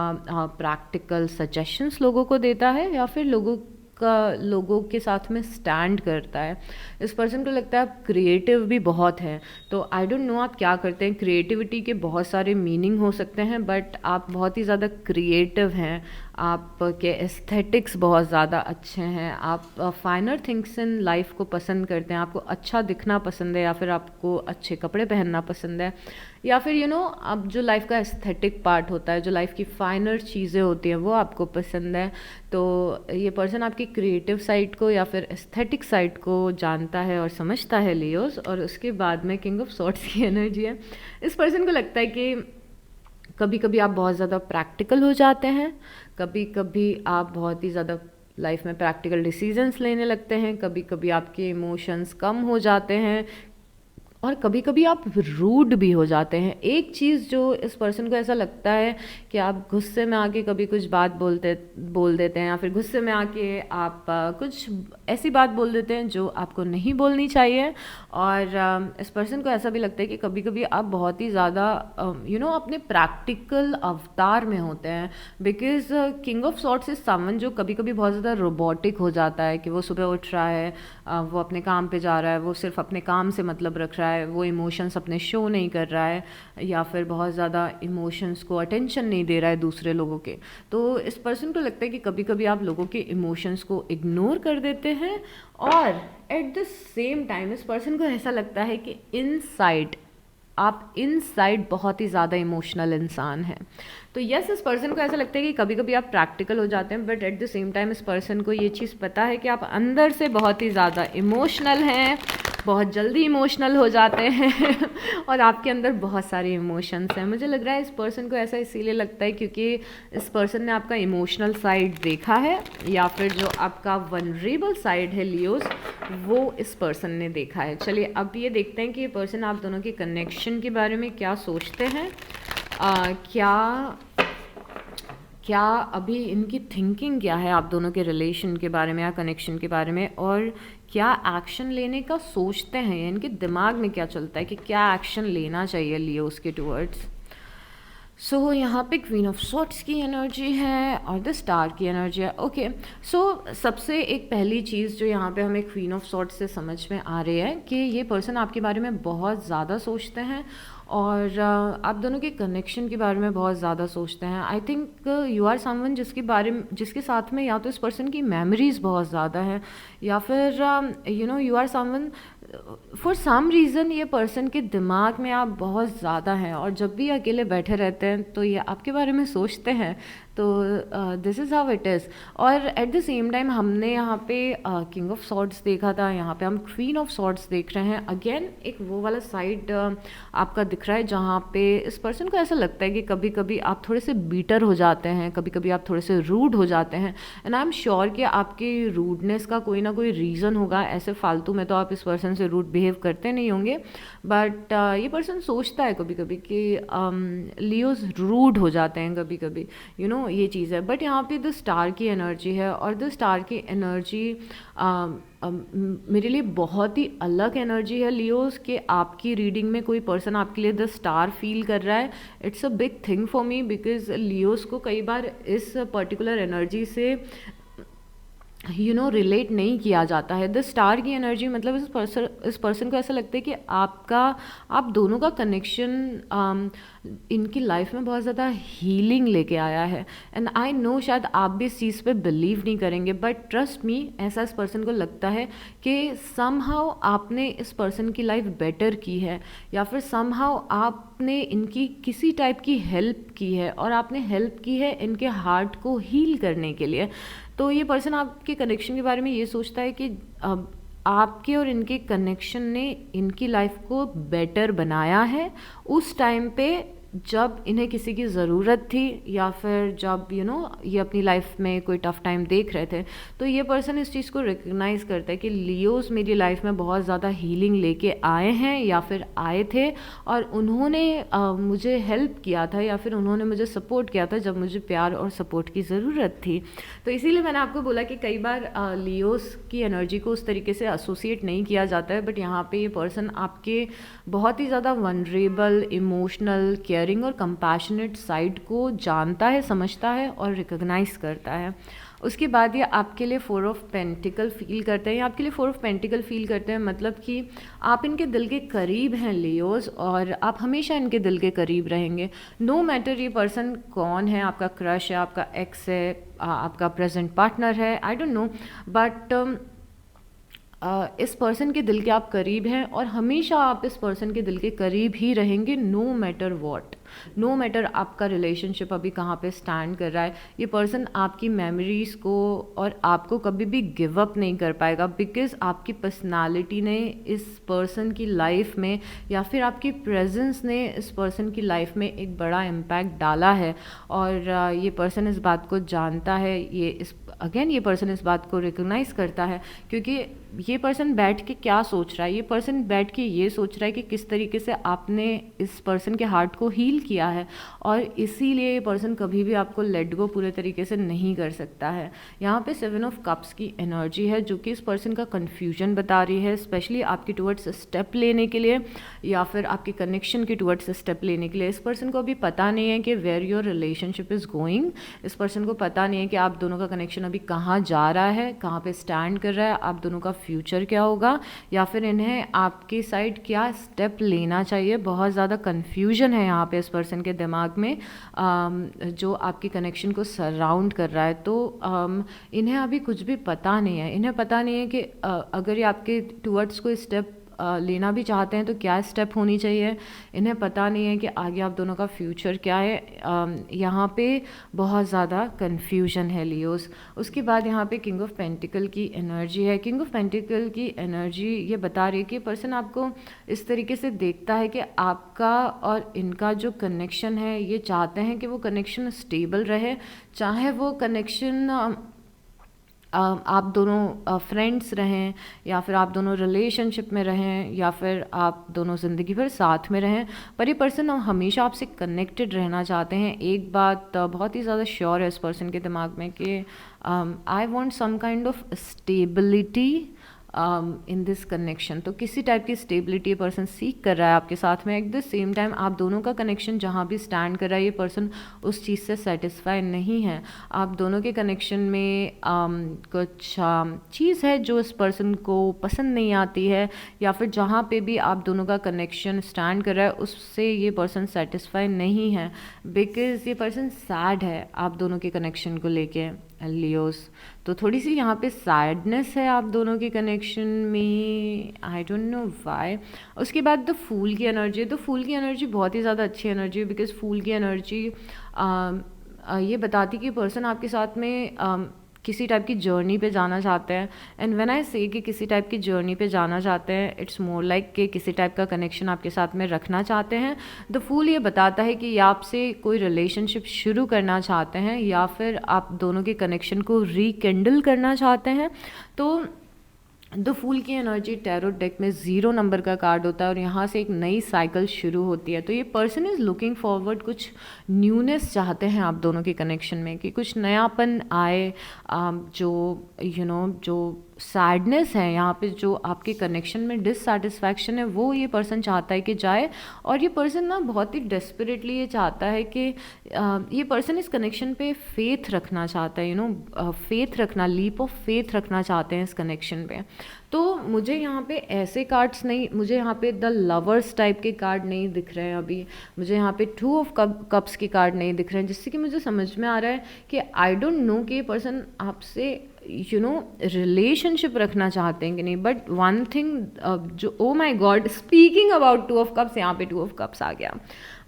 प्रैक्टिकल सजेशंस लोगों को देता है या फिर लोगों के साथ में स्टैंड करता है। इस पर्सन को लगता है आप क्रिएटिव भी बहुत हैं, तो आई डोंट नो आप क्या करते हैं। क्रिएटिविटी के बहुत सारे मीनिंग हो सकते हैं, बट आप बहुत ही ज़्यादा क्रिएटिव हैं, आपके एस्थेटिक्स बहुत ज़्यादा अच्छे हैं, आप फाइनर थिंग्स इन लाइफ को पसंद करते हैं, आपको अच्छा दिखना पसंद है, या फिर आपको अच्छे कपड़े पहनना पसंद है, या फिर अब जो लाइफ का एस्थेटिक पार्ट होता है, जो लाइफ की फाइनर चीज़ें होती हैं, वो आपको पसंद है। तो ये पर्सन आपकी क्रिएटिव साइड को या फिर एस्थेटिक साइड को जानता है और समझता है लियोस। और उसके बाद में किंग ऑफ सॉर्ड्स की एनर्जी है। इस पर्सन को लगता है कि कभी कभी आप बहुत ज़्यादा प्रैक्टिकल हो जाते हैं, कभी कभी आप बहुत ही ज़्यादा लाइफ में प्रैक्टिकल डिसीजंस लेने लगते हैं, कभी कभी आपके इमोशंस कम हो जाते हैं, और कभी कभी आप रूड भी हो जाते हैं। एक चीज़ जो इस पर्सन को ऐसा लगता है कि आप गुस्से में आके कभी कुछ बात बोल देते हैं, या फिर गुस्से में आके आप कुछ ऐसी बात बोल देते हैं जो आपको नहीं बोलनी चाहिए। और इस पर्सन को ऐसा भी लगता है कि कभी कभी आप बहुत ही ज़्यादा अपने प्रैक्टिकल अवतार में होते हैं, because king of swords is someone जो कभी कभी बहुत ज़्यादा रोबोटिक हो जाता है, कि वो सुबह उठ रहा है, वो अपने काम पे जा रहा है, वो सिर्फ अपने काम से मतलब रख रहा है, वो इमोशंस अपने शो नहीं कर रहा है, या फिर बहुत ज़्यादा इमोशंस को अटेंशन नहीं दे रहा है दूसरे लोगों के। तो इस पर्सन को लगता है कि कभी कभी आप लोगों के इमोशंस को इग्नोर कर देते हैं, और एट द सेम टाइम इस पर्सन को ऐसा लगता है कि आप इनसाइड बहुत ही ज़्यादा इमोशनल इंसान हैं। तो यस, इस पर्सन को ऐसा लगता है कि कभी कभी आप प्रैक्टिकल हो जाते हैं, but at the same time इस पर्सन को ये चीज़ पता है कि आप अंदर से बहुत ही ज़्यादा इमोशनल हैं, बहुत जल्दी इमोशनल हो जाते हैं और आपके अंदर बहुत सारे इमोशंस हैं। मुझे लग रहा है इस पर्सन को ऐसा इसीलिए लगता है क्योंकि इस पर्सन ने आपका इमोशनल साइड देखा है, या फिर जो आपका वनरेबल साइड है लियोस, वो इस पर्सन ने देखा है। चलिए अब ये देखते हैं कि ये पर्सन आप दोनों के कनेक्शन के बारे में क्या सोचते हैं। क्या अभी इनकी थिंकिंग क्या है आप दोनों के रिलेशन के बारे में या कनेक्शन के बारे में, और क्या एक्शन लेने का सोचते हैं, या इनके दिमाग में क्या चलता है कि क्या एक्शन लेना चाहिए लियो उसके टूवर्ड्स। सो यहाँ पे क्वीन ऑफ सॉर्ड्स की एनर्जी है और द स्टार की एनर्जी है। ओके, सो सबसे एक पहली चीज़ जो यहाँ पे हमें क्वीन ऑफ सॉर्ड्स से समझ में आ रही है कि ये पर्सन आपके बारे में बहुत ज़्यादा सोचते हैं, और आप दोनों के कनेक्शन के बारे में बहुत ज़्यादा सोचते हैं। I think you are someone जिसके साथ में या तो इस पर्सन की मेमोरीज़ बहुत ज़्यादा हैं, या फिर you are someone for some reason ये पर्सन के दिमाग में आप बहुत ज़्यादा हैं, और जब भी अकेले बैठे रहते हैं तो ये आपके बारे में सोचते हैं। तो this is how it is. और एट द सेम टाइम हमने यहाँ पे किंग ऑफ सॉर्ड्स देखा था, यहाँ पे हम क्वीन ऑफ सॉर्ड्स देख रहे हैं। अगेन एक वो वाला साइड आपका दिख रहा है जहाँ पे इस पर्सन को ऐसा लगता है कि कभी कभी आप थोड़े से बीटर हो जाते हैं, कभी कभी आप थोड़े से रूड हो जाते हैं, एंड आई एम श्योर कि आपकी रूडनेस का कोई ना कोई रीज़न होगा। ऐसे फालतू में तो आप इस पर्सन से रूड बिहेव करते नहीं होंगे, बट ये पर्सन सोचता है कभी कभी कि लियोज रूड हो जाते हैं कभी कभी, ये चीज़ है। बट यहाँ पे द स्टार की एनर्जी है, और द स्टार की एनर्जी मेरे लिए बहुत ही अलग एनर्जी है लियोस, कि आपकी रीडिंग में कोई पर्सन आपके लिए द स्टार फील कर रहा है। It's a big thing for me, because Leos को कई बार इस पर्टिकुलर एनर्जी से रिलेट नहीं किया जाता है। द स्टार की एनर्जी मतलब इस पर्सन को ऐसा लगता है कि आप दोनों का कनेक्शन इनकी लाइफ में बहुत ज़्यादा हीलिंग लेके आया है। एंड आई नो शायद आप भी इस चीज़ पे बिलीव नहीं करेंगे, बट ट्रस्ट मी, ऐसा इस पर्सन को लगता है कि समहाउ आपने इस पर्सन की लाइफ बेटर की है, या फिर समहाउ आपने इनकी किसी टाइप की हेल्प की है, और आपने हेल्प की है इनके हार्ट को हील करने के लिए। तो ये पर्सन आपके कनेक्शन के बारे में ये सोचता है कि आपके और इनके कनेक्शन ने इनकी लाइफ को बेटर बनाया है उस टाइम पे जब इन्हें किसी की ज़रूरत थी, या फिर जब ये अपनी लाइफ में कोई टफ़ टाइम देख रहे थे। तो ये पर्सन इस चीज़ को रिकग्नाइज़ करता है कि लियोस मेरी लाइफ में बहुत ज़्यादा हीलिंग लेके आए हैं, या फिर आए थे, और उन्होंने मुझे हेल्प किया था, या फिर उन्होंने मुझे सपोर्ट किया था जब मुझे प्यार और सपोर्ट की ज़रूरत थी। तो इसीलिए मैंने आपको बोला कि कई बार लियोस की एनर्जी को उस तरीके से एसोसिएट नहीं किया जाता है, बट यहाँ पे ये पर्सन आपके बहुत ही ज़्यादा वनरेबल, इमोशनल, केयरिंग और कंपैशनेट साइड को जानता है, समझता है और रिकॉग्नाइज करता है। उसके बाद ये आपके लिए 4 ऑफ पेंटिकल फील करते हैं। आपके लिए 4 ऑफ पेंटिकल फील करते हैं मतलब कि आप इनके दिल के करीब हैं लियोस, और आप हमेशा इनके दिल के करीब रहेंगे। नो मैटर ये पर्सन कौन है, आपका क्रश है, आपका एक्स है, आपका प्रेजेंट पार्टनर है, आई डोंट नो, बट इस पर्सन के दिल के आप करीब हैं, और हमेशा आप इस पर्सन के दिल के करीब ही रहेंगे, no matter what, no matter आपका रिलेशनशिप अभी कहाँ पे स्टैंड कर रहा है। ये पर्सन आपकी मेमोरीज़ को और आपको कभी भी गिव अप नहीं कर पाएगा, बिकॉज़ आपकी पर्सनालिटी ने इस पर्सन की लाइफ में, या फिर आपकी प्रेजेंस ने इस पर्सन की लाइफ में एक बड़ा इम्पैक्ट डाला है। और ये पर्सन इस बात को जानता है, ये पर्सन इस बात को रिकॉग्नाइज करता है, क्योंकि ये पर्सन बैठ के क्या सोच रहा है, ये पर्सन बैठ के ये सोच रहा है कि किस तरीके से आपने इस पर्सन के हार्ट को हील किया है, और इसीलिए ये पर्सन कभी भी आपको लेट गो पूरे तरीके से नहीं कर सकता है। यहाँ पे 7 ऑफ कप्स की एनर्जी है, जो कि इस पर्सन का कन्फ्यूजन बता रही है, स्पेशली आपकी टुवर्ड्स स्टेप लेने के लिए, या फिर आपके कनेक्शन के टुवर्ड्स स्टेप लेने के लिए। इस पर्सन को अभी पता नहीं है कि where your relationship is going. इस पर्सन को पता नहीं है कि आप दोनों का कनेक्शन अभी कहाँ जा रहा है, कहाँ पे स्टैंड कर रहा है, आप दोनों का फ्यूचर क्या होगा, या फिर इन्हें आपकी साइड क्या स्टेप लेना चाहिए। बहुत ज़्यादा कन्फ्यूजन है यहाँ पे इस पर्सन के दिमाग में, जो आपकी कनेक्शन को सराउंड कर रहा है। तो इन्हें अभी कुछ भी पता नहीं है, इन्हें पता नहीं है कि अगर ये आपके टुवर्ड्स कोई स्टेप लेना भी चाहते हैं तो क्या स्टेप होनी चाहिए। इन्हें पता नहीं है कि आगे आप दोनों का फ्यूचर क्या है। यहाँ पे बहुत ज़्यादा कन्फ्यूजन है लियोस। उसके बाद यहाँ पे किंग ऑफ पेंटिकल की एनर्जी है। किंग ऑफ पेंटिकल की एनर्जी ये बता रही है कि पर्सन आपको इस तरीके से देखता है कि आपका और इनका जो कनेक्शन है, ये चाहते हैं कि वो कनेक्शन स्टेबल रहे, चाहे वो कनेक्शन आप दोनों फ्रेंड्स रहें, या फिर आप दोनों रिलेशनशिप में रहें, या फिर आप दोनों ज़िंदगी भर साथ में रहें, पर ये पर्सन हमेशा आपसे कनेक्टेड रहना चाहते हैं। एक बात बहुत ही ज़्यादा श्योर है इस पर्सन के दिमाग में कि I want some kind of stability in this connection. तो किसी टाइप की स्टेबिलिटी पर्सन सीख कर रहा है आपके साथ में। एट द सेम टाइम आप दोनों का कनेक्शन जहाँ भी स्टैंड कर रहा है, ये पर्सन उस चीज़ से सेटिस्फाई नहीं है। आप दोनों के कनेक्शन में कुछ चीज़ है जो इस पर्सन को पसंद नहीं आती है, या फिर जहाँ पे भी आप दोनों का कनेक्शन स्टैंड कर रहा है उससे ये पर्सन सेटिस्फाई नहीं है, बिकॉज़ ये पर्सन सैड है आप दोनों के कनेक्शन को लेके लियोस। तो थोड़ी सी यहाँ पे सैडनेस है आप दोनों के कनेक्शन में, आई डोंट नो व्हाई। उसके बाद द फूल की एनर्जी। तो फूल की एनर्जी बहुत ही ज़्यादा अच्छी एनर्जी है, बिकॉज फूल की एनर्जी ये बताती कि पर्सन आपके साथ में किसी टाइप की जर्नी पे जाना चाहते हैं। एंड व्हेन आई से कि किसी टाइप की जर्नी पे जाना चाहते हैं, इट्स मोर लाइक कि किसी टाइप का कनेक्शन आपके साथ में रखना चाहते हैं। द फूल ये बताता है कि या आपसे कोई रिलेशनशिप शुरू करना चाहते हैं, या फिर आप दोनों के कनेक्शन को रिकिंडल करना चाहते हैं। तो द फूल की एनर्जी टैरो डेक में 0 नंबर का कार्ड होता है, और यहाँ से एक नई साइकिल शुरू होती है। तो ये पर्सन इज़ लुकिंग फॉरवर्ड, कुछ न्यूनेस चाहते हैं आप दोनों के कनेक्शन में, कि कुछ नयापन आए, जो जो सैडनेस है यहाँ पे, जो आपके कनेक्शन में डिससेटिस्फैक्शन है, वो ये पर्सन चाहता है कि जाए। और ये पर्सन ना बहुत ही डेस्परेटली ये चाहता है कि ये पर्सन इस कनेक्शन पे फेथ रखना चाहता है, फेथ रखना, लीप ऑफ फेथ रखना चाहते हैं इस कनेक्शन पे। तो मुझे यहाँ पे ऐसे कार्ड्स नहीं, मुझे यहाँ पे द लवर्स टाइप के कार्ड नहीं दिख रहे हैं अभी, मुझे यहाँ पे 2 ऑफ कप्स के कार्ड नहीं दिख रहे हैं, जिससे कि मुझे समझ में आ रहा है कि आई डोंट नो कि ये पर्सन आपसे रिलेशनशिप रखना चाहते हैं कि नहीं। बट वन थिंग, जो oh my God, speaking about 2 of cups, यहाँ पे 2 ऑफ कप्स आ गया।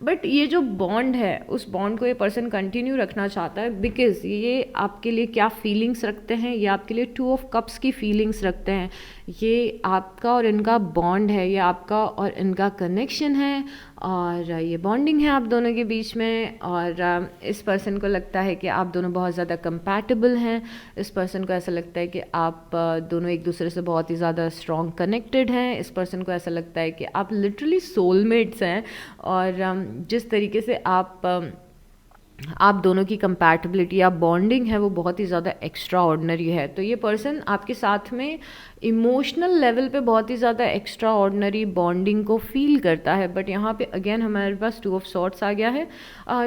बट ये जो बॉन्ड है, उस बॉन्ड को ये पर्सन कंटिन्यू रखना चाहता है, बिकॉज ये आपके लिए क्या फीलिंग्स रखते हैं, ये आपके लिए 2 ऑफ कप्स की फीलिंग्स रखते हैं। ये आपका और इनका बॉन्ड है, ये आपका और इनका कनेक्शन है, और ये बॉन्डिंग है आप दोनों के बीच में। और इस पर्सन को लगता है कि आप दोनों बहुत ज़्यादा कंपैटिबल हैं। इस पर्सन को ऐसा लगता है कि आप दोनों एक दूसरे से बहुत ही ज़्यादा स्ट्रॉन्ग कनेक्टेड हैं। इस पर्सन को ऐसा लगता है कि आप लिटरली सोलमेट्स हैं, और जिस तरीके से आप दोनों की कंपैटिबिलिटी या बॉन्डिंग है वो बहुत ही ज़्यादा एक्स्ट्रा ऑर्डिनरी है। तो ये पर्सन आपके साथ में इमोशनल लेवल पे बहुत ही ज़्यादा एक्स्ट्रा ऑर्डिनरी बॉन्डिंग को फील करता है। बट यहाँ पे अगेन हमारे पास 2 ऑफ सॉर्ट्स आ गया है।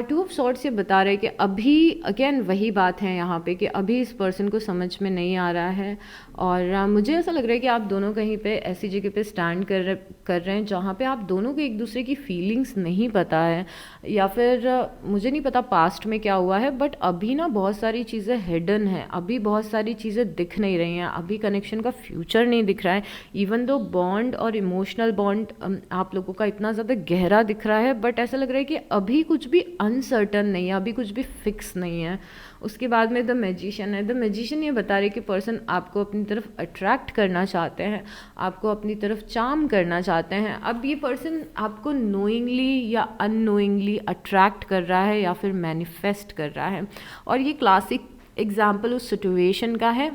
2 ऑफ सॉर्ट्स ये बता रहे हैं कि अभी अगेन वही बात है यहाँ पे कि अभी इस पर्सन को समझ में नहीं आ रहा है। और मुझे ऐसा लग रहा है कि आप दोनों कहीं पे ऐसी जगह पे स्टैंड कर रहे हैं जहाँ पे आप दोनों को एक दूसरे की फीलिंग्स नहीं पता है, या फिर मुझे नहीं पता पास्ट में क्या हुआ है, बट अभी ना बहुत सारी चीज़ें हिडन हैं, अभी बहुत सारी चीज़ें दिख नहीं रही हैं, अभी कनेक्शन का फ्यूचर नहीं दिख रहा है। इवन दो बॉन्ड और इमोशनल बॉन्ड आप लोगों का इतना ज़्यादा गहरा दिख रहा है, बट ऐसा लग रहा है कि अभी कुछ भी अनसर्टन नहीं है, अभी कुछ भी फिक्स नहीं है। उसके बाद में द मैजिशियन है। द मैजिशियन ये बता रहे कि पर्सन आपको अपनी तरफ अट्रैक्ट करना चाहते हैं, आपको अपनी तरफ चार्म करना चाहते हैं। अब ये पर्सन आपको नोइंगली या अननोइंगली अट्रैक्ट कर रहा है या फिर मैनिफेस्ट कर रहा है। और ये क्लासिक एग्जाम्पल उस सिचुएशन का है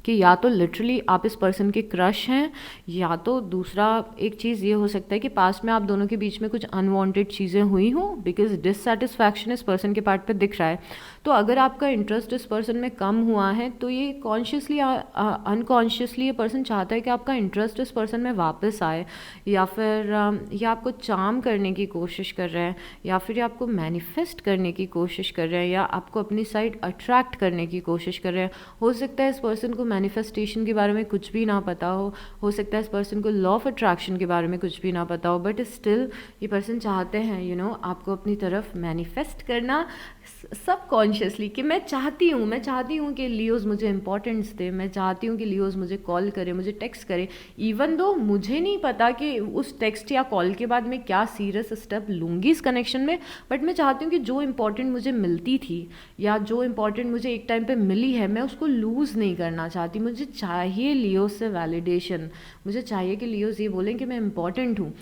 कि या तो लिटरली आप इस पर्सन के क्रश हैं, या तो दूसरा एक चीज़ ये हो सकता है कि पास्ट में आप दोनों के बीच में कुछ अनवांटेड चीज़ें हुई हों, बिकॉज डिससेटिस्फैक्शन इस पर्सन के पार्ट पे दिख रहा है। तो अगर आपका इंटरेस्ट इस पर्सन में कम हुआ है तो ये कॉन्शियसली अनकॉन्शियसली ये पर्सन चाहता है कि आपका इंटरेस्ट इस पर्सन में वापस आए, या फिर ये आपको चार्म करने की कोशिश कर रहे हैं, या फिर ये आपको मैनिफेस्ट करने की कोशिश कर रहे हैं, या आपको अपनी साइड अट्रैक्ट करने की कोशिश कर रहे हैं। हो सकता है इस पर्सन को मैनिफेस्टेशन के बारे में कुछ भी ना पता हो सकता है इस पर्सन को लॉ ऑफ अट्रैक्शन के बारे में कुछ भी ना पता हो, बट स्टिल ये पर्सन चाहते हैं आपको अपनी तरफ मैनिफेस्ट करना सबकॉन्शियसली, कि मैं चाहती हूँ कि लियोज मुझे इंपॉर्टेंस दे, मैं चाहती हूँ कि लियोज मुझे कॉल करे, मुझे टेक्स्ट करे, इवन दो मुझे नहीं पता कि उस टेक्स्ट या कॉल के बाद मैं क्या सीरियस स्टेप लूँगी इस कनेक्शन में, बट मैं चाहती हूँ कि जो इंपॉर्टेंट मुझे मिलती थी या जो इंपॉर्टेंट मुझे एक टाइम पे मिली है, मैं उसको लूज़ नहीं करना चाहती। मुझे चाहिए लियोज से वैलिडेशन, मुझे चाहिए कि लियोज ये बोलें कि मैं इंपॉर्टेंट हूँ,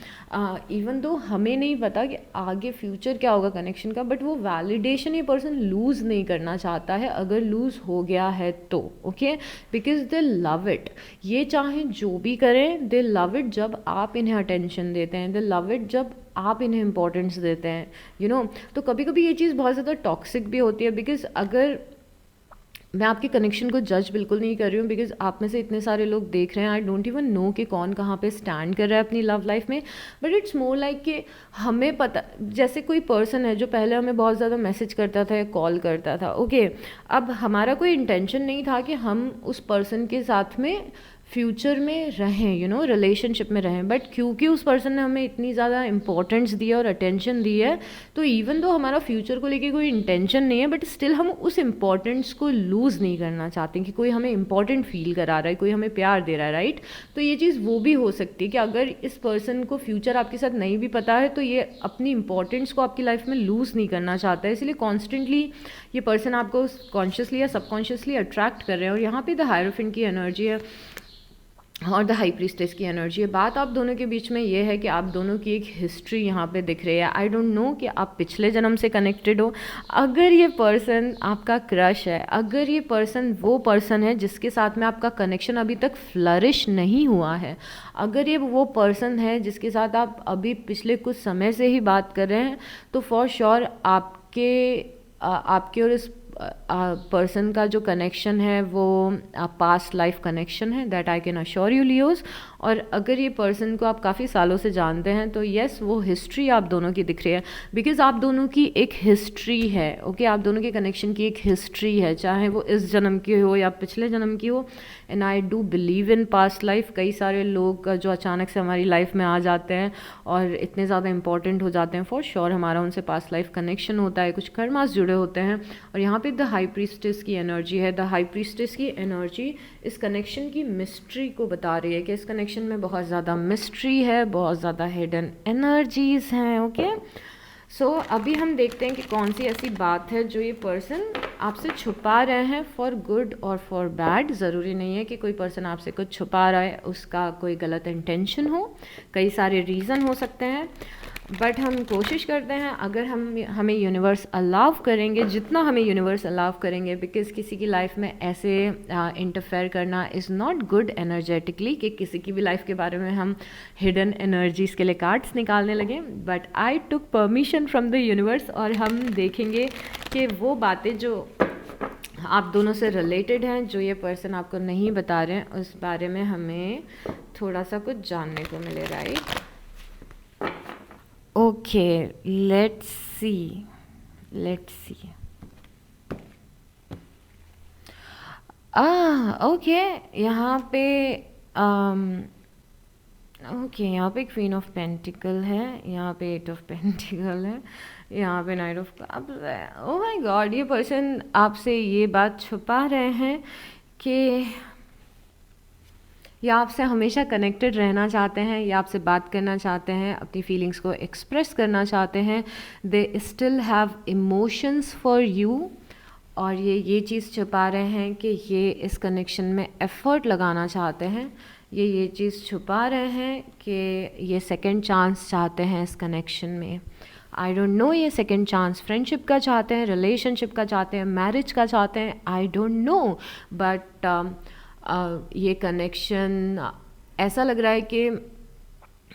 इवन दो हमें नहीं पता कि आगे फ्यूचर क्या होगा कनेक्शन का, बट वो वैलिडेशन ये पर्सन लूज़ नहीं करना चाहता है। अगर लूज़ हो गया है तो okay, because they love it. ये चाहे जो भी करें, दे लव इट जब आप इन्हें अटेंशन देते हैं, दे लव इट जब आप इन्हें इंपॉर्टेंस देते हैं तो कभी कभी ये चीज़ बहुत ज़्यादा टॉक्सिक भी होती है, बिकॉज अगर मैं आपके कनेक्शन को जज बिल्कुल नहीं कर रही हूँ, बिकॉज आप में से इतने सारे लोग देख रहे हैं, आई डोंट इवन नो कि कौन कहाँ पे स्टैंड कर रहा है अपनी लव लाइफ में, बट इट्स मोर लाइक कि हमें पता, जैसे कोई पर्सन है जो पहले हमें बहुत ज़्यादा मैसेज करता था या कॉल करता था, ओके अब हमारा कोई इंटेंशन नहीं था कि हम उस पर्सन के साथ में फ्यूचर में रहें रिलेशनशिप में रहें, बट क्योंकि उस पर्सन ने हमें इतनी ज़्यादा इंपॉर्टेंस दी है और अटेंशन दी है, तो इवन दो हमारा फ्यूचर को लेके कोई इंटेंशन नहीं है, बट स्टिल हम उस इम्पॉर्टेंस को लूज़ नहीं करना चाहते कि कोई हमें इंपॉर्टेंट फील करा रहा है, कोई हमें प्यार दे रहा है, राइट। तो ये चीज़ वो भी हो सकती है कि अगर इस पर्सन को फ्यूचर आपके साथ नहीं भी पता है, तो ये अपनी इंपॉर्टेंस को आपकी लाइफ में लूज़ नहीं करना चाहता है, इसलिए कॉन्स्टेंटली ये पर्सन आपको कॉन्शियसली या सबकॉन्शियसली अट्रैक्ट कर रहे हैं। और यहाँ पे द हायरोफेंट की एनर्जी है और द हाई प्रीस्टेस की एनर्जी है। बात आप दोनों के बीच में ये है कि आप दोनों की एक हिस्ट्री यहाँ पे दिख रही है। आई डोंट नो कि आप पिछले जन्म से कनेक्टेड हो। अगर ये पर्सन आपका क्रश है, अगर ये पर्सन वो पर्सन है जिसके साथ में आपका कनेक्शन अभी तक फ्लरिश नहीं हुआ है, अगर ये वो पर्सन है जिसके साथ आप अभी पिछले कुछ समय से ही बात कर रहे हैं, तो फॉर श्योर आपके और इस पर्सन का जो कनेक्शन है वो पास्ट लाइफ कनेक्शन है, that I can assure you Leos. और अगर ये पर्सन को आप काफ़ी सालों से जानते हैं तो यस, वो हिस्ट्री आप दोनों की दिख रही है, बिकॉज आप दोनों की एक हिस्ट्री है। ओके, आप दोनों के कनेक्शन की एक हिस्ट्री है, चाहे वो इस जन्म की हो या पिछले जन्म की हो। And I do believe in past life. कई सारे लोग जो अचानक से हमारी लाइफ में आ जाते हैं और इतने ज़्यादा इंपॉर्टेंट हो जाते हैं, फॉर श्योर हमारा उनसे पास्ट लाइफ कनेक्शन होता है, कुछ कर्मास जुड़े होते हैं। और यहाँ पे द हाई प्रीस्टेस की एनर्जी है। द हाई प्रीस्टेस की एनर्जी इस कनेक्शन की मिस्ट्री को बता रही है कि इस कनेक्शन में बहुत ज़्यादा मिस्ट्री है, बहुत ज़्यादा हिडन एनर्जीज हैं। ओके, सो अभी हम देखते हैं कि कौन सी ऐसी बात है जो ये पर्सन आपसे छुपा रहे हैं, फॉर गुड और फॉर बैड। ज़रूरी नहीं है कि कोई पर्सन आपसे कुछ छुपा रहा है उसका कोई गलत इंटेंशन हो, कई सारे रीज़न हो सकते हैं। बट हम कोशिश करते हैं, अगर हमें यूनिवर्स अलाउ करेंगे, जितना हमें यूनिवर्स अलाउ करेंगे, बिकॉज किसी की लाइफ में ऐसे इंटरफेयर करना इज़ नॉट गुड एनर्जेटिकली, कि किसी की भी लाइफ के बारे में हम हिडन एनर्जीज़ के लिए कार्ड्स निकालने लगे। But I took permission from the universe, और हम देखेंगे कि वो बातें जो आप दोनों से रिलेटेड हैं, जो ये पर्सन आपको नहीं बता रहे हैं, उस बारे में हमें थोड़ा सा कुछ जानने को मिले, right? Okay, let's see. Okay, यहाँ पे ओके, यहाँ पे क्वीन ऑफ पेंटिकल है, यहाँ पे एट ऑफ पेंटिकल है, यहाँ पे नाइट ऑफ कप्स है। ओह माय गॉड, ये पर्सन आपसे ये बात छुपा रहे हैं कि या आपसे हमेशा कनेक्टेड रहना चाहते हैं, या आपसे बात करना चाहते हैं, अपनी फीलिंग्स को एक्सप्रेस करना चाहते हैं। They still have emotions for you, और ये चीज़ छुपा रहे हैं कि ये इस कनेक्शन में एफ़र्ट लगाना चाहते हैं। ये चीज़ छुपा रहे हैं कि ये सेकंड चांस चाहते हैं इस कनेक्शन में। आई डोंट नो, ये सेकंड चांस फ्रेंडशिप का चाहते हैं, रिलेशनशिप का चाहते हैं, मैरिज का चाहते हैं, आई डोंट नो। बट ये कनेक्शन ऐसा लग रहा है कि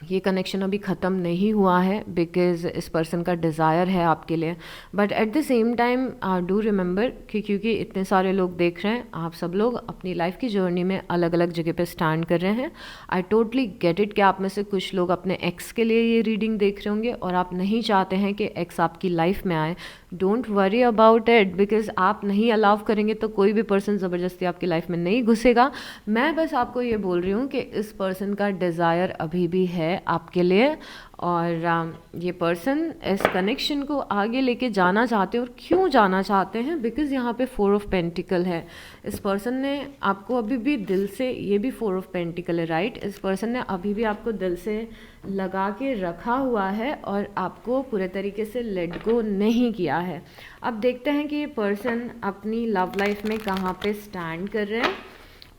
ये कनेक्शन अभी ख़त्म नहीं हुआ है, बिकॉज़ इस पर्सन का डिज़ायर है आपके लिए। But at the same time do remember कि क्योंकि इतने सारे लोग देख रहे हैं, आप सब लोग अपनी लाइफ की जर्नी में अलग अलग जगह पे स्टैंड कर रहे हैं। आई टोटली गेट इट कि आप में से कुछ लोग अपने एक्स के लिए ये रीडिंग देख रहे होंगे और आप नहीं चाहते हैं कि एक्स आपकी लाइफ में आए। Don't worry about it, because आप नहीं अलाउ करेंगे तो कोई भी पर्सन ज़बरदस्ती आपकी लाइफ में नहीं घुसेगा। मैं बस आपको ये बोल रही हूँ कि इस पर्सन का डिज़ायर अभी भी है आपके लिए, और ये पर्सन इस कनेक्शन को आगे लेके जाना चाहते हैं। और क्यों जाना चाहते हैं? बिकॉज़ यहाँ पे 4 ऑफ पेंटिकल है। इस पर्सन ने आपको अभी भी दिल से, ये भी 4 ऑफ पेंटिकल है, राइट? इस पर्सन ने अभी भी आपको दिल से लगा के रखा हुआ है और आपको पूरे तरीके से लेट गो नहीं किया है। अब देखते हैं कि ये पर्सन अपनी लव लाइफ में कहाँ पे स्टैंड कर रहे हैं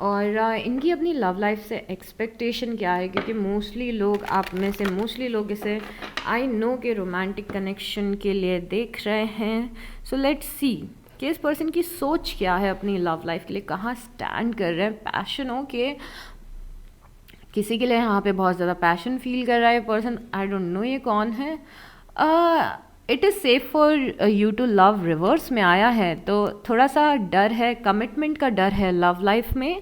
और इनकी अपनी लव लाइफ से एक्सपेक्टेशन क्या है, क्योंकि मोस्टली लोग, आप में से मोस्टली लोग इसे आई नो के रोमांटिक कनेक्शन के लिए देख रहे हैं। सो लेट्स सी कि इस पर्सन की सोच क्या है अपनी लव लाइफ के लिए, कहाँ स्टैंड कर रहे हैं। पैशन, ओके, किसी के लिए यहाँ पे बहुत ज़्यादा पैशन फील कर रहा है पर्सन। आई डोंट नो ये कौन है। It is safe for you to love, reverse में आया है, तो थोड़ा सा डर है, कमिटमेंट का डर है लव लाइफ में।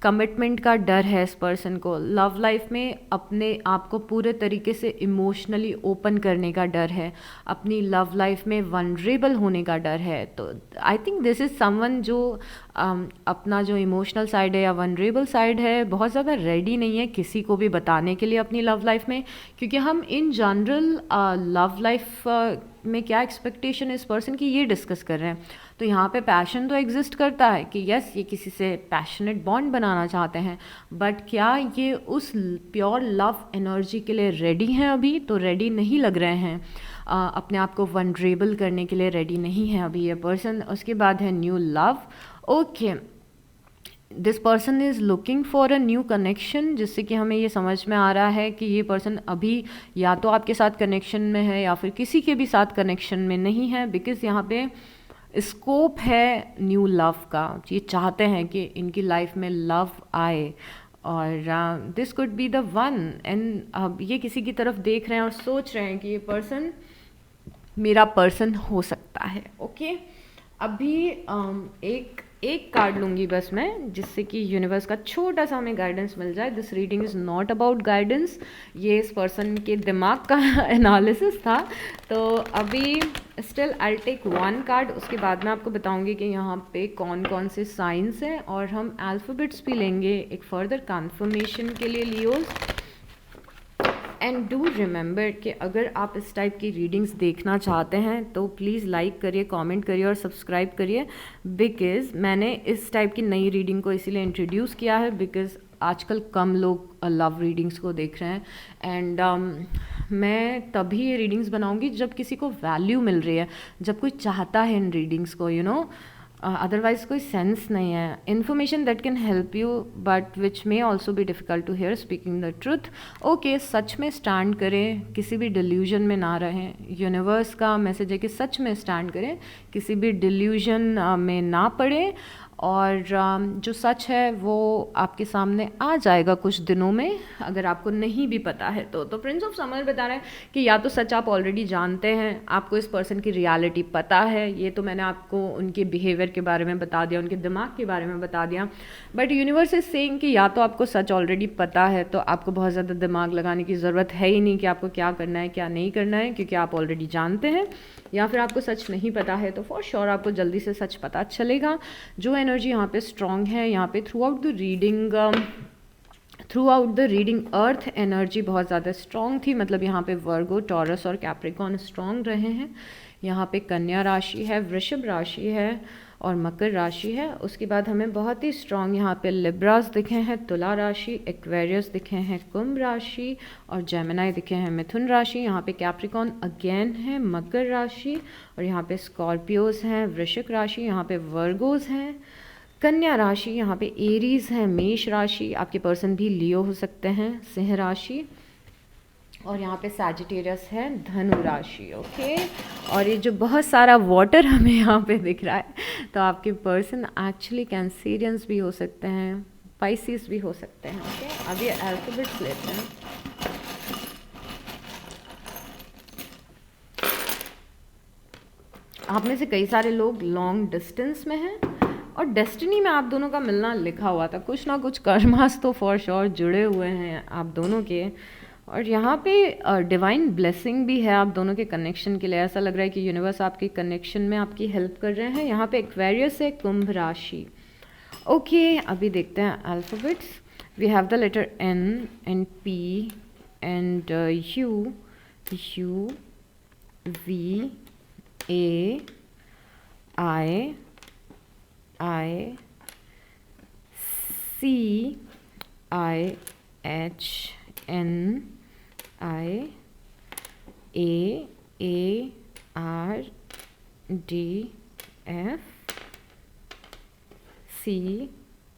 कमिटमेंट का डर है इस पर्सन को लव लाइफ में, अपने आप को पूरे तरीके से इमोशनली ओपन करने का डर है, अपनी लव लाइफ में वनरेबल होने का डर है। तो I think this is someone जो अपना जो इमोशनल साइड है या वनरेबल साइड है बहुत ज़्यादा रेडी नहीं है किसी को भी बताने के लिए अपनी लव लाइफ में, क्योंकि हम इन जनरल लव लाइफ में क्या एक्सपेक्टेशन है इस पर्सन की ये डिस्कस कर रहे हैं। तो यहाँ पे पैशन तो एग्जिस्ट करता है कि यस ये किसी से पैशनेट बॉन्ड बनाना चाहते हैं, बट क्या ये उस प्योर लव एनर्जी के लिए रेडी हैं? अभी तो रेडी नहीं लग रहे हैं, अपने आप को वनरेबल करने के लिए रेडी नहीं है अभी ये पर्सन। उसके बाद है new love. Okay, this person is looking for a new connection, जिससे कि हमें ये समझ में आ रहा है कि ये पर्सन अभी या तो आपके साथ कनेक्शन में है या फिर किसी के भी साथ कनेक्शन में नहीं है, बिकॉज़ यहाँ पे स्कोप है न्यू लव का। ये चाहते हैं कि इनकी लाइफ में लव आए और this could be the one. And अब ये किसी की तरफ देख रहे हैं और सोच रहे हैं कि ये पर्सन मेरा पर्सन हो सकता है। ओके, अभी एक एक कार्ड लूँगी बस मैं, जिससे कि यूनिवर्स का छोटा सा हमें गाइडेंस मिल जाए. This reading is not about guidance, ये इस पर्सन के दिमाग का एनालिसिस था. तो अभी still I take one card, उसके बाद मैं आपको बताऊंगी कि यहाँ पे कौन कौन से साइंस हैं, और हम अल्फ़ाबेट्स भी लेंगे एक फर्दर कन्फर्मेशन के लिए लियोज. एंड डू रिमेंबर कि अगर आप इस टाइप की रीडिंग्स देखना चाहते हैं तो प्लीज़ लाइक करिए, कमेंट करिए और सब्सक्राइब करिए. बिकॉज़ मैंने इस टाइप की नई रीडिंग को इसीलिए इंट्रोड्यूस किया है बिकॉज़ आजकल कम लोग लव रीडिंग्स को देख रहे हैं. एंड मैं तभी ये रीडिंग्स बनाऊंगी जब किसी को वैल्यू मिल रही है, जब कोई चाहता है इन रीडिंग्स को, यू नो. अदरवाइज कोई सेंस नहीं है. Information that can help you but which may also be difficult to hear, speaking the truth. Okay, सच में स्टैंड करें, किसी भी डिल्यूजन में ना रहें. यूनिवर्स का मैसेज है कि सच में स्टैंड करें, किसी भी डिल्यूजन में ना पड़े, और जो सच है वो आपके सामने आ जाएगा कुछ दिनों में, अगर आपको नहीं भी पता है तो प्रिंस ऑफ समर बता रहे हैं कि या तो सच आप ऑलरेडी जानते हैं, आपको इस पर्सन की रियलिटी पता है, ये तो मैंने आपको उनके बिहेवियर के बारे में बता दिया, उनके दिमाग के बारे में बता दिया. बट यूनिवर्स इज सेइंग कि या तो आपको सच ऑलरेडी पता है, तो आपको बहुत ज़्यादा दिमाग लगाने की ज़रूरत है ही नहीं कि आपको क्या करना है क्या नहीं करना है, क्योंकि आप ऑलरेडी जानते हैं. या फिर आपको सच नहीं पता है तो फॉर श्योर आपको जल्दी से सच पता चलेगा. जो एनर्जी यहाँ पे स्ट्रॉन्ग है, यहाँ पे through out the reading earth energy बहुत ज़्यादा स्ट्रॉन्ग थी. मतलब यहाँ पे वर्गो, टॉरस और कैप्रिकॉन स्ट्रॉन्ग रहे हैं. यहाँ पे कन्या राशि है, वृषभ राशि है और मकर राशि है. उसके बाद हमें बहुत ही स्ट्रॉन्ग यहाँ पे लिब्रास दिखे हैं, तुला राशि, एक्वेरियस दिखे हैं, कुंभ राशि और जेमिनाई दिखे हैं, मिथुन राशि. यहाँ पे कैप्रिकॉन अगेन है, मकर राशि, और यहाँ पे स्कॉर्पियोज हैं, वृश्चिक राशि, यहाँ पे वर्गोज हैं, कन्या राशि, यहाँ पे एरीज है, मेष राशि, आपके पर्सन भी लियो हो सकते हैं, सिंह राशि, और यहाँ पे सैजिटेरियस है, धनु राशि. ओके, और ये जो बहुत सारा वाटर हमें यहाँ पे दिख रहा है, तो आपके पर्सन एक्चुअली कैंसेरियंस भी हो सकते हैं, पाइसिस भी हो सकते हैं. ओके, अब ये अल्फाबेट्स लेते हैं. आप में से कई सारे लोग लॉन्ग डिस्टेंस में हैं और डेस्टिनी में आप दोनों का मिलना लिखा हुआ था, कुछ ना कुछ कर्मास तो फॉर श्योर जुड़े हुए हैं आप दोनों के. और यहाँ पे डिवाइन ब्लेसिंग भी है आप दोनों के कनेक्शन के लिए. ऐसा लग रहा है कि यूनिवर्स आपके कनेक्शन में आपकी हेल्प कर रहे हैं. यहाँ पे एक्वेरियस है, कुंभ राशि. ओके, अभी देखते हैं alphabets. We have the letter N and P and U, U, V, A, I, C, I, H, N, I, A, R, D, F, C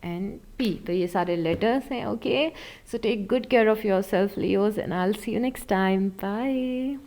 and P. तो ये सारे लेटर्स हैं. Okay, so take good care of yourself Leos and I will see you next time. Bye.